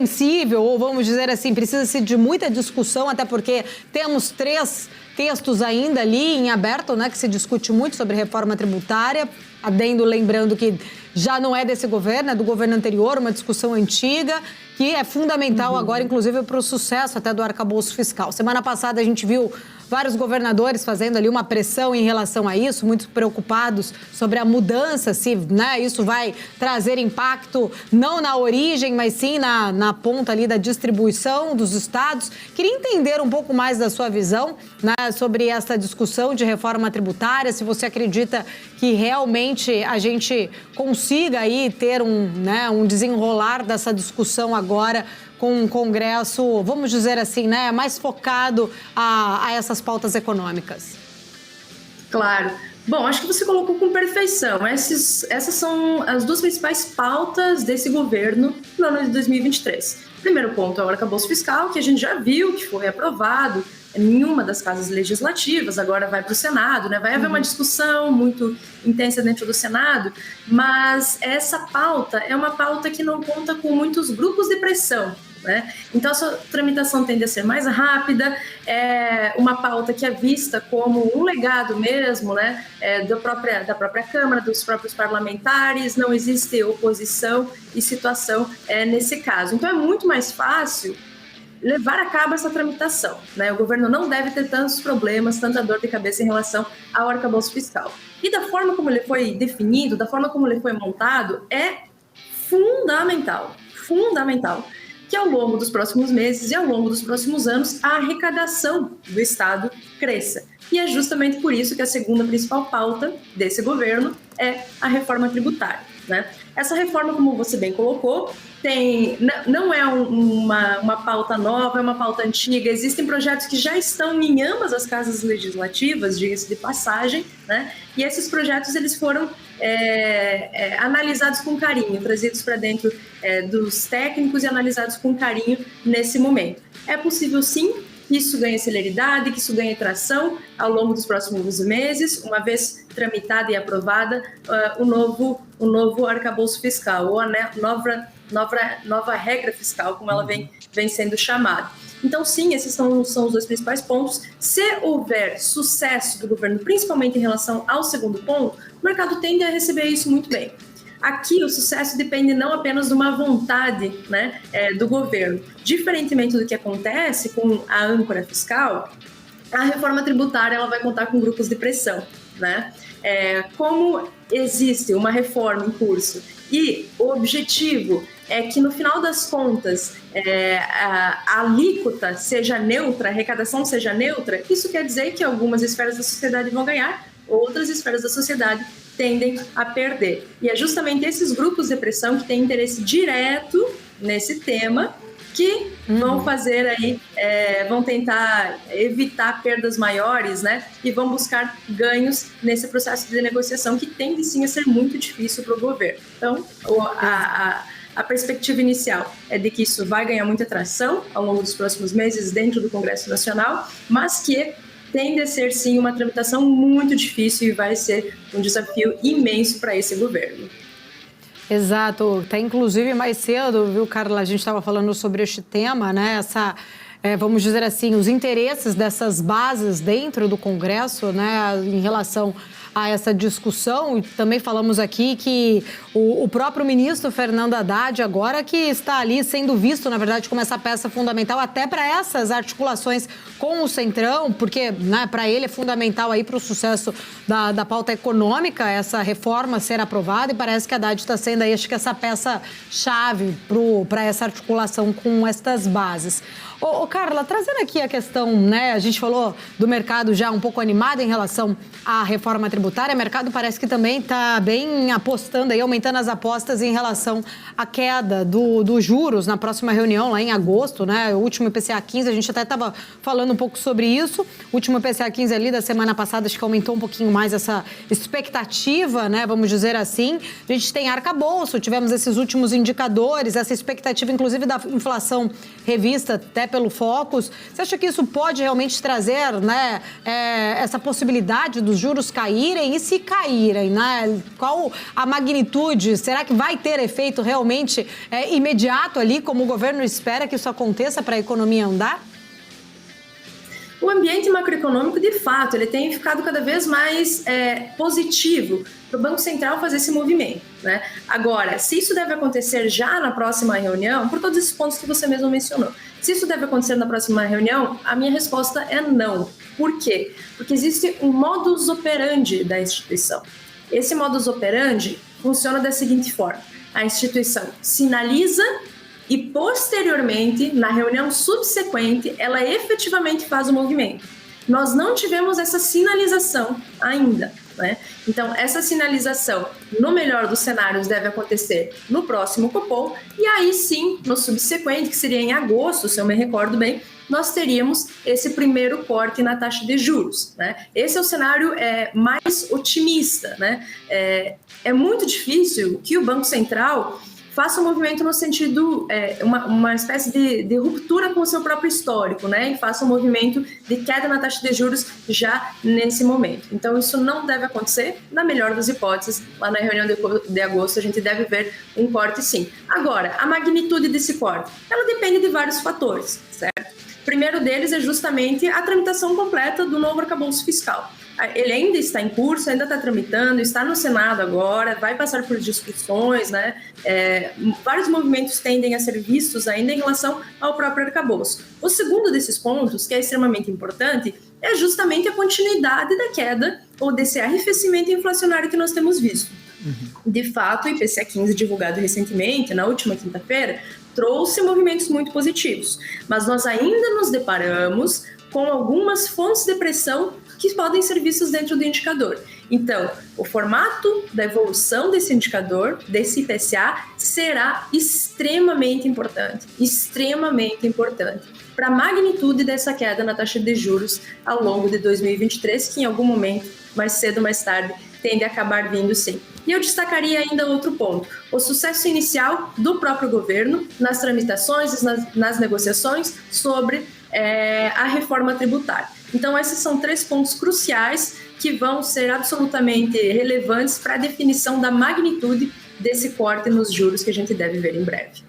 sensível, ou vamos dizer assim, precisa-se de muita discussão, até porque temos 3 textos ainda ali em aberto, né, que se discute muito sobre reforma tributária, adendo lembrando que já não é desse governo, é do governo anterior, uma discussão antiga, que é fundamental agora, inclusive, para o sucesso até do arcabouço fiscal. Semana passada a gente viu vários governadores fazendo ali uma pressão em relação a isso, muito preocupados sobre a mudança, se, né, isso vai trazer impacto não na origem, mas sim na ponta ali da distribuição dos estados. Queria entender um pouco mais da sua visão, né, sobre essa discussão de reforma tributária, se você acredita que realmente a gente consiga aí ter um desenrolar dessa discussão agora com um Congresso, vamos dizer assim, né, mais focado a essas pautas econômicas. Claro. Bom, acho que você colocou com perfeição. Essas são as 2 principais pautas desse governo no ano de 2023. Primeiro ponto é o arcabouço fiscal, que a gente já viu que foi aprovado em uma das casas legislativas, agora vai para o Senado, né? Vai haver uma discussão muito intensa dentro do Senado, mas essa pauta é uma pauta que não conta com muitos grupos de pressão, né? Então a sua tramitação tende a ser mais rápida, é uma pauta que é vista como um legado mesmo, né? Da própria Câmara, dos próprios parlamentares, não existe oposição e situação nesse caso. Então é muito mais fácil levar a cabo essa tramitação, né? O governo não deve ter tantos problemas, tanta dor de cabeça em relação ao arcabouço fiscal. E da forma como ele foi definido, da forma como ele foi montado, é fundamental que ao longo dos próximos meses e ao longo dos próximos anos a arrecadação do Estado cresça. E é justamente por isso que a segunda principal pauta desse governo é a reforma tributária, né? Essa reforma, como você bem colocou, não é uma pauta nova, é uma pauta antiga. Existem projetos que já estão em ambas as casas legislativas, diga-se de passagem, né? E esses projetos eles foram analisados com carinho, trazidos para dentro dos técnicos e analisados com carinho nesse momento. É possível, sim, que isso ganhe celeridade, que isso ganhe tração ao longo dos próximos meses, uma vez tramitada e aprovada o novo arcabouço fiscal, ou a nova regra fiscal, como ela vem sendo chamada. Então, sim, esses são os 2 principais pontos. Se houver sucesso do governo, principalmente em relação ao segundo ponto, o mercado tende a receber isso muito bem. Aqui, o sucesso depende não apenas de uma vontade, né, do governo. Diferentemente do que acontece com a âncora fiscal, a reforma tributária ela vai contar com grupos de pressão, né? Como existe uma reforma em curso e o objetivo é que, no final das contas, a alíquota seja neutra, a arrecadação seja neutra, isso quer dizer que algumas esferas da sociedade vão ganhar, outras esferas da sociedade tendem a perder. E é justamente esses grupos de pressão que têm interesse direto nesse tema que vão fazer aí, vão tentar evitar perdas maiores, né? E vão buscar ganhos nesse processo de negociação que tende sim a ser muito difícil para o governo. Então, a perspectiva inicial é de que isso vai ganhar muita tração ao longo dos próximos meses dentro do Congresso Nacional, mas que tende a ser, sim, uma tramitação muito difícil e vai ser um desafio imenso para esse governo. Exato. Até inclusive mais cedo, viu, Carla, a gente estava falando sobre este tema, né? Vamos dizer assim, os interesses dessas bases dentro do Congresso, né, em relação a essa discussão. E também falamos aqui que o próprio ministro Fernando Haddad agora que está ali sendo visto, na verdade, como essa peça fundamental até para essas articulações com o Centrão, porque, né, para ele é fundamental aí para o sucesso da pauta econômica essa reforma ser aprovada, e parece que Haddad está sendo aí, acho que essa peça-chave para essa articulação com estas bases. Ô, Carla, trazendo aqui a questão, né, a gente falou do mercado já um pouco animado em relação à reforma tributária, o mercado parece que também está bem apostando aí, aumentando as apostas em relação à queda dos juros na próxima reunião, lá em agosto, né, o último IPCA 15, a gente até estava falando um pouco sobre isso, o último IPCA 15 ali da semana passada, acho que aumentou um pouquinho mais essa expectativa, né, vamos dizer assim, a gente tem arcabouço, tivemos esses últimos indicadores, essa expectativa, inclusive, da inflação revista até pelo Focus. Você acha que isso pode realmente trazer, né, essa possibilidade dos juros caírem caírem, e se caírem, né? Qual a magnitude? Será que vai ter efeito realmente imediato ali, como o governo espera que isso aconteça para a economia andar? O ambiente macroeconômico, de fato, ele tem ficado cada vez mais positivo para o Banco Central fazer esse movimento, né? Agora, se isso deve acontecer já na próxima reunião, por todos esses pontos que você mesmo mencionou, se isso deve acontecer na próxima reunião, a minha resposta é não. Por quê? Porque existe um modus operandi da instituição. Esse modus operandi funciona da seguinte forma: a instituição sinaliza e, posteriormente, na reunião subsequente, ela efetivamente faz o movimento. Nós não tivemos essa sinalização ainda, né? Então, essa sinalização, no melhor dos cenários, deve acontecer no próximo Copom, e aí sim, no subsequente, que seria em agosto, se eu me recordo bem, nós teríamos esse primeiro corte na taxa de juros, né? Esse é o cenário mais otimista, né? É muito difícil que o Banco Central faça um movimento no sentido, uma espécie de ruptura com o seu próprio histórico, né? E faça um movimento de queda na taxa de juros já nesse momento. Então, isso não deve acontecer. Na melhor das hipóteses, lá na reunião de agosto, a gente deve ver um corte, sim. Agora, a magnitude desse corte, ela depende de vários fatores, certo? O primeiro deles é justamente a tramitação completa do novo arcabouço fiscal. Ele ainda está em curso, ainda está tramitando, está no Senado agora, vai passar por discussões, né? Vários movimentos tendem a ser vistos ainda em relação ao próprio arcabouço. O segundo desses pontos, que é extremamente importante, é justamente a continuidade da queda ou desse arrefecimento inflacionário que nós temos visto. De fato, o IPCA 15, divulgado recentemente, na última quinta-feira, trouxe movimentos muito positivos, mas nós ainda nos deparamos com algumas fontes de pressão que podem ser vistas dentro do indicador. Então, o formato da evolução desse indicador, desse IPCA, será extremamente importante para a magnitude dessa queda na taxa de juros ao longo de 2023, que em algum momento, mais cedo ou mais tarde, tende a acabar vindo sim. E eu destacaria ainda outro ponto: o sucesso inicial do próprio governo nas tramitações, nas negociações sobre a reforma tributária. Então, esses são 3 pontos cruciais que vão ser absolutamente relevantes para a definição da magnitude desse corte nos juros que a gente deve ver em breve.